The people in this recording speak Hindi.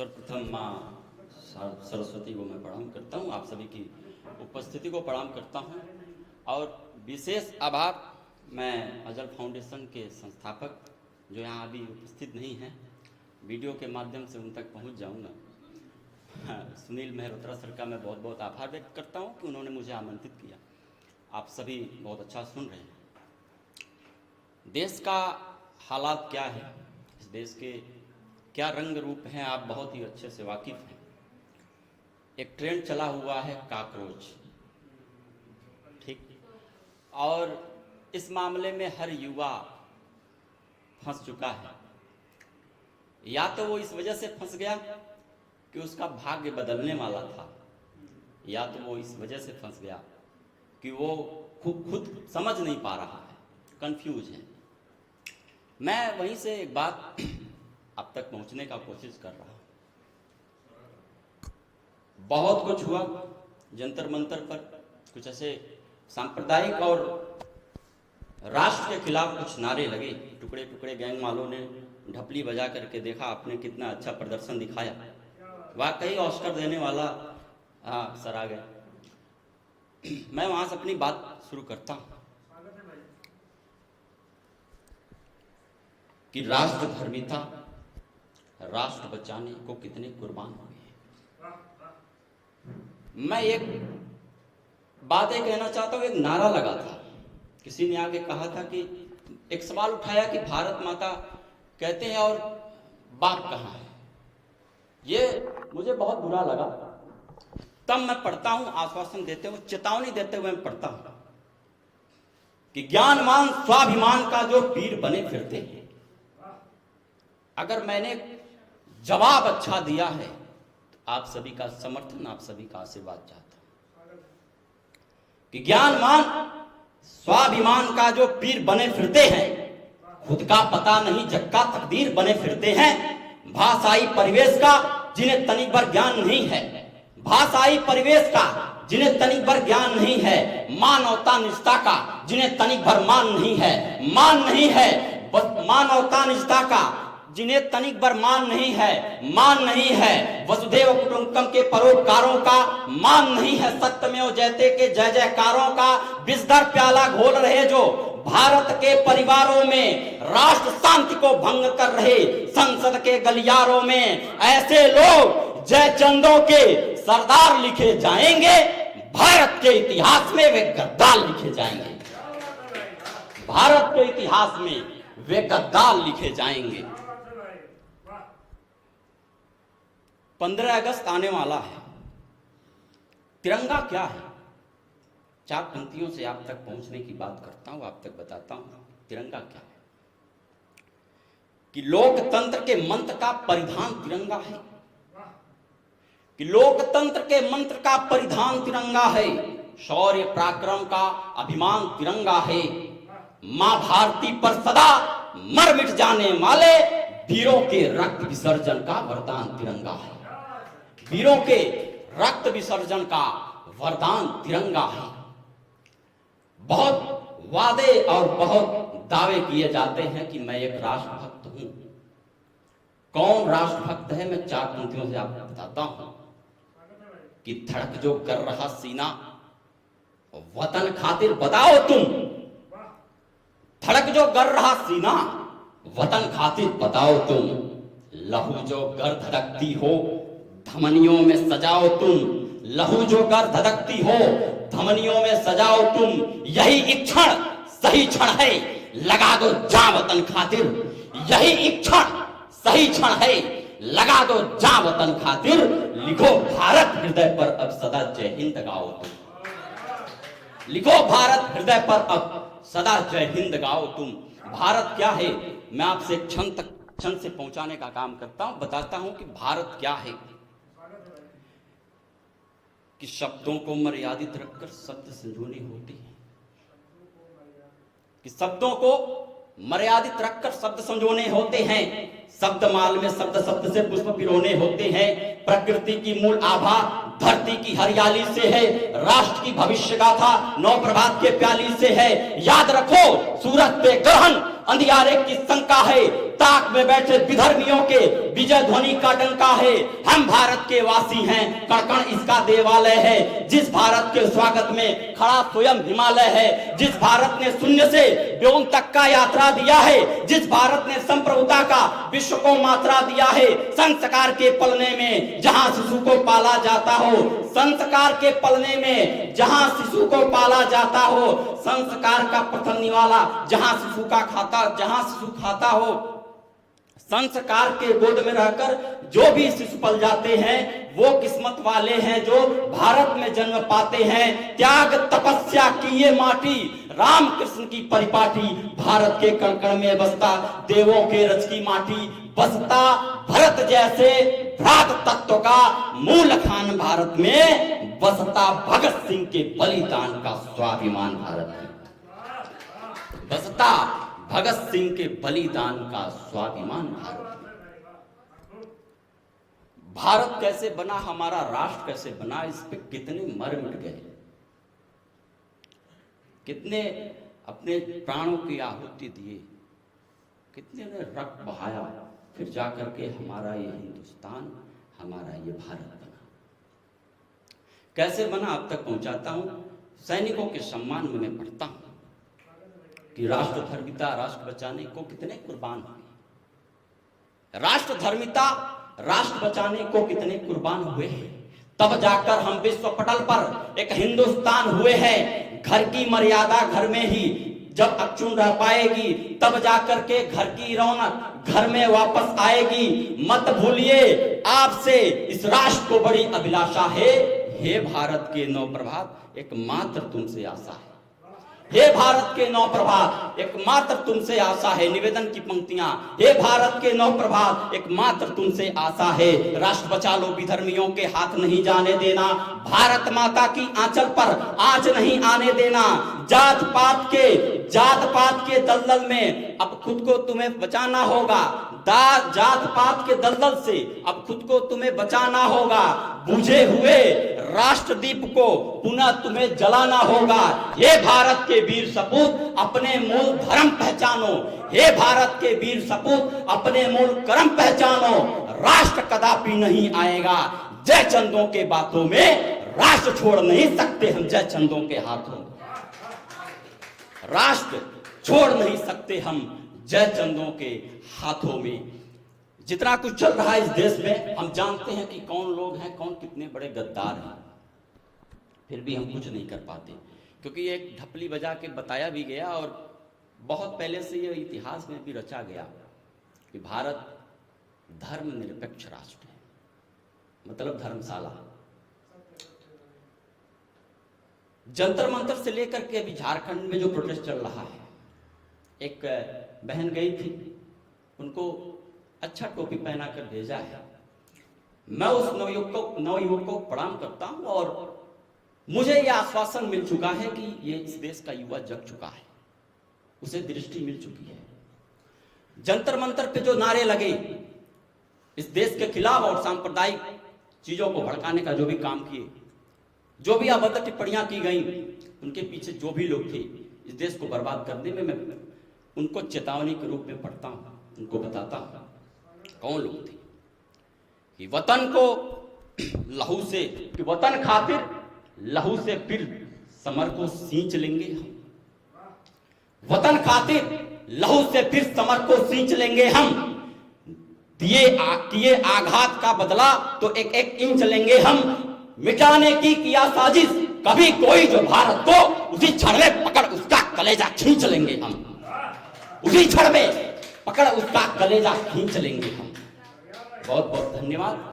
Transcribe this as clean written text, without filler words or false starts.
सर्वप्रथम माँ सरस्वती को मैं प्रणाम करता हूँ, आप सभी की उपस्थिति को प्रणाम करता हूँ और विशेष आभार मैं अजल फाउंडेशन के संस्थापक जो यहाँ अभी उपस्थित नहीं हैं, वीडियो के माध्यम से उन तक पहुँच जाऊँगा। सुनील मेहरोत्रा सर का मैं बहुत बहुत आभार व्यक्त करता हूँ कि उन्होंने मुझे आमंत्रित किया। आप सभी बहुत अच्छा सुन रहे हैं। देश का हालात क्या है, इस देश के क्या रंग रूप हैं, आप बहुत ही अच्छे से वाकिफ हैं। एक ट्रेंड चला हुआ है काकरोच, ठीक, और इस मामले में हर युवा फंस चुका है। या तो वो इस वजह से फंस गया कि उसका भाग्य बदलने वाला था, या तो वो इस वजह से फंस गया कि वो खुद समझ नहीं पा रहा है, कंफ्यूज है। मैं वहीं से एक बात अब तक पहुंचने का कोशिश कर रहा हूं। बहुत कुछ हुआ जंतर मंतर पर, कुछ ऐसे सांप्रदायिक और राष्ट्र के खिलाफ कुछ नारे लगे। टुकड़े टुकड़े गैंग वालों ने ढपली बजा करके देखा आपने कितना अच्छा प्रदर्शन दिखाया, वाकई ऑस्कर देने वाला सर आ गए। मैं वहां से अपनी बात शुरू करता हूं कि राष्ट्रधर्मिता, राष्ट्र बचाने को कितने कुर्बान हुए हैं। मैं एक बात ये कहना चाहता हूं, एक नारा लगा था, किसी ने आगे कहा था कि एक सवाल उठाया कि भारत माता कहते हैं और बाप कहाँ है। ये मुझे बहुत बुरा लगा। तब मैं पढ़ता हूं, आश्वासन देते हुए, चेतावनी देते हुए मैं पढ़ता हूं कि ज्ञानवान स्वाभिमान का जो पीर बने फिरते हैं। अगर मैंने जवाब अच्छा दिया है तो आप सभी का समर्थन, आप सभी का आशीर्वाद चाहता हूं कि ज्ञानवान स्वाभिमान का जो पीर बने फिरते हैं, खुद का पता नहीं जग का तकदीर बने फिरते हैं। भाषाई परिवेश का जिन्हें तनिक भर ज्ञान नहीं है, भाषाई परिवेश का जिन्हें तनिक भर ज्ञान नहीं है, मानवता निष्ठा का जिन्हें तनिक भर मान नहीं है, मान नहीं है, मानवता निष्ठा का जिन्हें तनिक भर मान नहीं है, मान नहीं है, वसुधैव कुटुंबकम के परोपकारों का मान नहीं है, सत्यमेव जयते के जय जयकारों का विषधर प्याला घोल रहे जो भारत के परिवारों में राष्ट्र शांति को भंग कर रहे संसद के गलियारों में ऐसे लोग जयचंदों के सरदार लिखे जाएंगे, भारत के इतिहास में वे गद्दार लिखे जाएंगे, भारत के इतिहास में वे गद्दार लिखे जाएंगे। 15 अगस्त आने वाला है। तिरंगा क्या है? 4 पंक्तियों से आप तक पहुंचने की बात करता हूं, आप तक बताता हूं तिरंगा क्या है। कि लोकतंत्र के मंत्र का परिधान तिरंगा है, कि लोकतंत्र के मंत्र का परिधान तिरंगा है, शौर्य पराक्रम का अभिमान तिरंगा है। मां भारती पर सदा मर मिट जाने वाले वीरों के रक्त विसर्जन का वरदान तिरंगा है, वीरों के रक्त विसर्जन का वरदान तिरंगा है। बहुत वादे और बहुत दावे किए जाते हैं कि मैं एक राष्ट्रभक्त हूं। कौन राष्ट्रभक्त है, मैं 4 पंक्तियों से आपको बताता हूं कि धड़क जो कर रहा सीना वतन खातिर बताओ तुम, धड़क जो कर रहा सीना वतन खातिर बताओ तुम, लहू जो गर धड़कती हो धमनियों में सजाओ तुम, लहू जो गर धड़कती हो धमनियों में सजाओ तुम। यही क्षण सही क्षण है, लगा दो जान वतन खातिर, यही क्षण सही क्षण है, लगा दो जान वतन खातिर। लिखो भारत हृदय पर अब सदा जय हिंद गाओ तुम, लिखो भारत हृदय पर अब सदा जय हिंद गाओ तुम। भारत क्या है, मैं आपसे क्षण से पहुंचाने का काम करता हूं, बताता हूं कि भारत क्या है। कि शब्दों को मर्यादित रखकर शब्द संजोने होते हैं, कि शब्दों को मर्यादित रखकर शब्द संजोने होते हैं। शब्दमाल में शब्द शब्द से पुष्प पिरोने होते हैं। प्रकृति की मूल आभा धरती की हरियाली से है, राष्ट्र की भविष्य गाथा नौ प्रभात के प्याली से है। याद रखो सूरज पे ग्रहण अंधियारे की शंका है, ताक में बैठे विधर्मियों के विजय ध्वनि का डंका है। हम भारत के वासी हैं, कण-कण इसका देवालय है। जिस भारत के स्वागत में खड़ा स्वयं हिमालय है, जिस भारत ने शून्य से व्योम तक का यात्रा दिया है, जिस भारत ने संप्रभुता का विश्व को मात्रा दिया है, संस्कार के पलने में जहां शिशु को पाला जाता हो, संस्कार के पलने में जहां शिशु को पाला जाता हो, संस्कार का प्रथम निवाला जहां शिशु खाता हो, संस्कार के गोद में रहकर जो भी शिशु पल जाते हैं वो किस्मत वाले हैं जो भारत में जन्म पाते हैं। त्याग तपस्या की ये माटी राम कृष्ण की परिपाटी, भारत के कण कण में बसता देवों के रच की माटी, बसता भरत जैसे भ्रात तत्व का मूल खान भारत में, बसता भगत सिंह के बलिदान का स्वाभिमान भारत में, बसता भगत सिंह के बलिदान का स्वाभिमान भारत में। भारत कैसे बना, हमारा राष्ट्र कैसे बना, इस पे कितने मर मिट गए, कितने अपने प्राणों की आहुति दिए, कितने ने रक्त बहाया, फिर जाकर के हमारा ये हिंदुस्तान, हमारा ये भारत बना। कैसे बना अब तक पहुंचाता हूं। सैनिकों के सम्मान में मैं पढ़ता हूं कि राष्ट्र धर्मिता, राष्ट्र बचाने को कितने कुर्बान हुए, राष्ट्र धर्मिता, राष्ट्र बचाने को कितने कुर्बान हुए हैं, तब जाकर हम विश्व पटल पर एक हिंदुस्तान हुए हैं। घर की मर्यादा घर में ही जब अक्षुण्ण रह पाएगी, तब जाकर के घर की रौनक घर में वापस आएगी। मत भूलिए आपसे इस राष्ट्र को बड़ी अभिलाषा है। हे भारत के नवप्रभात, एकमात्र तुमसे आशा है। हे भारत के नवप्रभात, एकमात्र तुमसे आशा है। निवेदन की पंक्तियां, हे भारत के नवप्रभात, एकमात्र तुमसे आशा है। राष्ट्र बचा लो, विधर्मियों के हाथ नहीं जाने देना, भारत माता की आंचल पर आंच नहीं आने देना। जात पात के दलदल में अब खुद को तुम्हें बचाना होगा, जात पात के दलदल से अब खुद को तुम्हें बचाना होगा। बुझे हुए राष्ट्रदीप को पुनः तुम्हें जलाना होगा। हे भारत के वीर सपूत, अपने मूल धर्म पहचानो। हे भारत के वीर सपूत, अपने मूल कर्म पहचानो। राष्ट्र कदापि नहीं आएगा जयचंदों के बातों में, राष्ट्र छोड़ नहीं सकते हम जयचंदों के हाथों, राष्ट्र छोड़ नहीं सकते हम जयचंदों के हाथों में। जितना कुछ चल रहा है इस देश में, हम जानते हैं कि कौन लोग हैं, कौन कितने बड़े गद्दार हैं, फिर भी हम कुछ नहीं कर पाते, क्योंकि एक ढपली बजा के बताया भी गया और बहुत पहले से ये इतिहास में भी रचा गया कि भारत धर्मनिरपेक्ष राष्ट्र है, मतलब धर्मशाला। जंतर मंतर से लेकर के अभी झारखंड में जो प्रोटेस्ट चल रहा है, एक बहन गई थी, उनको अच्छा टोपी पहना कर भेजा है। मैं उस नवयुवक को प्रणाम करता हूं और मुझे यह आश्वासन मिल चुका है कि ये इस देश का युवा जग चुका है, उसे दृष्टि मिल चुकी है। जंतर मंतर पे जो नारे लगे इस देश के खिलाफ और सांप्रदायिक चीजों को भड़काने का जो भी काम किए, जो भी अभद्र टिप्पणियां की गई, उनके पीछे जो भी लोग थे इस देश को बर्बाद करने में, मैं उनको चेतावनी के रूप में पढ़ता हूं, उनको बताता हूं कौन लोग थे। कि वतन को लहू से, कि वतन खातिर लहू से फिर समर को सींच लेंगे हम, वतन खातिर लहू से फिर समर को सींच लेंगे हम। किए आघात का बदला तो एक एक इंच लेंगे हम। मिटाने की किया साजिश कभी कोई जो भारत को, उसी क्षण में पकड़ उसका कलेजा खींच लेंगे हम, उसी क्षण में पकड़ उसका कलेजा खींच लेंगे हम। बहुत बहुत धन्यवाद।